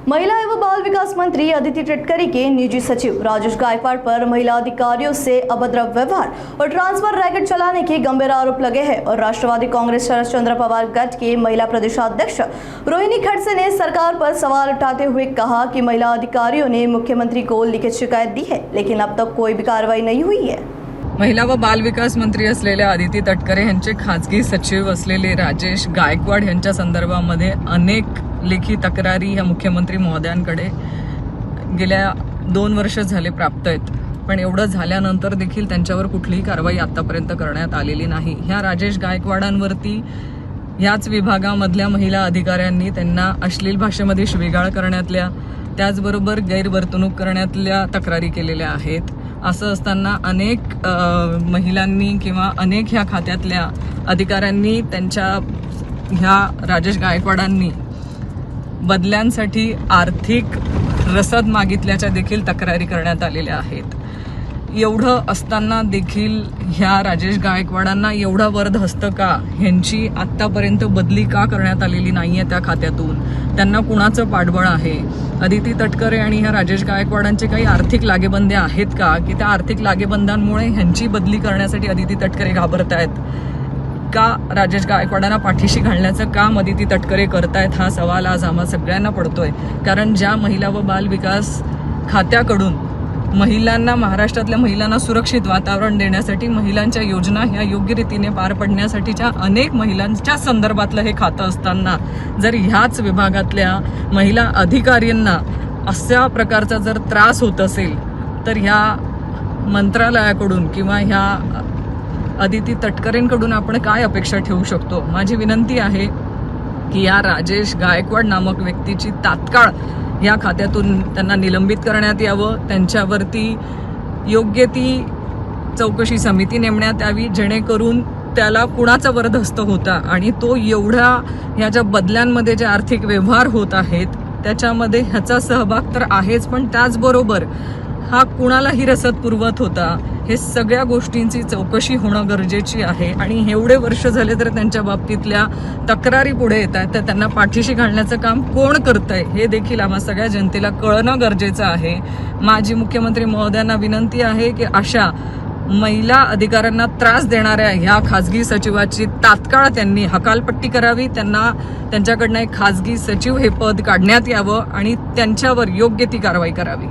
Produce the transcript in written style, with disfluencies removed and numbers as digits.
महिला एवं बाल विकास मंत्री अदिति तटकरे के निजी सचिव राजेश गायकवाड़ पर महिला अधिकारियों से अभद्र व्यवहार और ट्रांसफर रैकेट चलाने के गंभीर आरोप लगे हैं और राष्ट्रवादी कांग्रेस शरद चंद्र पवार गठ के महिला प्रदेशाध्यक्ष रोहिणी खड़से ने सरकार पर सवाल उठाते हुए कहा कि महिला अधिकारियों ने मुख्यमंत्री को लिखित शिकायत दी है, लेकिन अब तक कोई भी कार्रवाई नहीं हुई है। महिला व बाल विकास मंत्री असलेल्या अदिति तटकरे यांचे खासगी सचिव असलेले राजेश गायकवाड यांच्या संदर्भामध्ये अनेक लेखी तक्रारी ह्या मुख्यमंत्री महोदयांकडे गेल्या 2 वर्ष झाले प्राप्त आहेत, पण एवढं झाल्यानंतर देखील त्यांच्यावर कुठलीही कारवाई आतापर्यंत करण्यात आलेली नाही। ह्या राजेश गायकवाडांवरती ह्याच विभागामधल्या महिला अधिकाऱ्यांनी त्यांना अश्लील भाषेमध्ये शिवीगाळ करण्यातल्या, त्याचबरोबर गैरवर्तणूक करण्यातल्या तक्रारी केलेल्या आहेत। असं असताना अनेक महिलांनी किंवा अनेक ह्या खात्यातल्या अधिकाऱ्यांनी त्यांच्या ह्या राजेश गायकवाडांनी बदल्यांसाठी आर्थिक रसद मागितल्याच्या देखील तक्रारी करण्यात आलेल्या आहेत। एवढं असताना देखील ह्या राजेश गायकवाडांना एवढा वरदहस्त का, ह्यांची आत्तापर्यंत बदली का करण्यात आलेली नाहीये त्या खात्यातून, त्यांना कुणाचं पाठबळ आहे? अदिति तटकरे आणि ह्या राजेश गायकवाडांचे काही आर्थिक लागेबंदे आहेत का, की त्या आर्थिक लागेबंदांमुळे ह्यांची बदली करण्यासाठी अदिति तटकरे घाबरतायत का? राजेश गायकवाडांना पाठीशी घालण्याचं काम अदिति तटकरे करतायत हा सवाल आज आम्हा सगळ्यांना पडतोय। कारण ज्या महिला व बाल विकास खात्याकडून महिलांना, महाराष्ट्रातल्या महिलांना सुरक्षित वातावरण देण्यासाठी, महिलांच्या योजना ह्या योग्य रीतीने पार पडण्यासाठीच्या अनेक महिलांच्या संदर्भातलं हे खातं असताना जर ह्याच विभागातल्या महिला अधिकाऱ्यांना अशा प्रकारचा जर त्रास होत असेल तर ह्या मंत्रालयाकडून किंवा ह्या अदिति तटकरेंकडून आपण काय अपेक्षा ठेवू शकतो? माझी विनंती आहे की या राजेश गायकवाड नामक व्यक्तीची तात्काळ या खात्यातून त्यांना निलंबित करण्यात यावं, त्यांच्यावरती योग्य ती चौकशी समिती नेमण्यात यावी, जेणेकरून त्याला कुणाचा वरदहस्त होता आणि तो एवढ्या ह्या ज्या बदल्यांमध्ये जे आर्थिक व्यवहार होत आहेत त्याच्यामध्ये ह्याचा सहभाग तर आहेच, पण त्याचबरोबर हा कुणालाही रसद पुरवत होता, हे सगळ्या गोष्टींची चौकशी होणं गरजेची आहे। आणि एवढे वर्ष झाले तर त्यांच्या बाबतीतल्या तक्रारी पुढे येत आहेत, तर त्यांना पाठीशी घालण्याचं काम कोण करतंय हे देखील आम्हा सगळ्या जनतेला कळणं गरजेचं आहे। माझी मुख्यमंत्री महोदयांना विनंती आहे की अशा महिला अधिकाऱ्यांना त्रास देणाऱ्या ह्या खासगी सचिवाची तात्काळ त्यांनी हकालपट्टी करावी, त्यांना त्यांच्याकडनं एक खासगी सचिव हे पद काढण्यात यावं आणि त्यांच्यावर योग्य ती कारवाई करावी।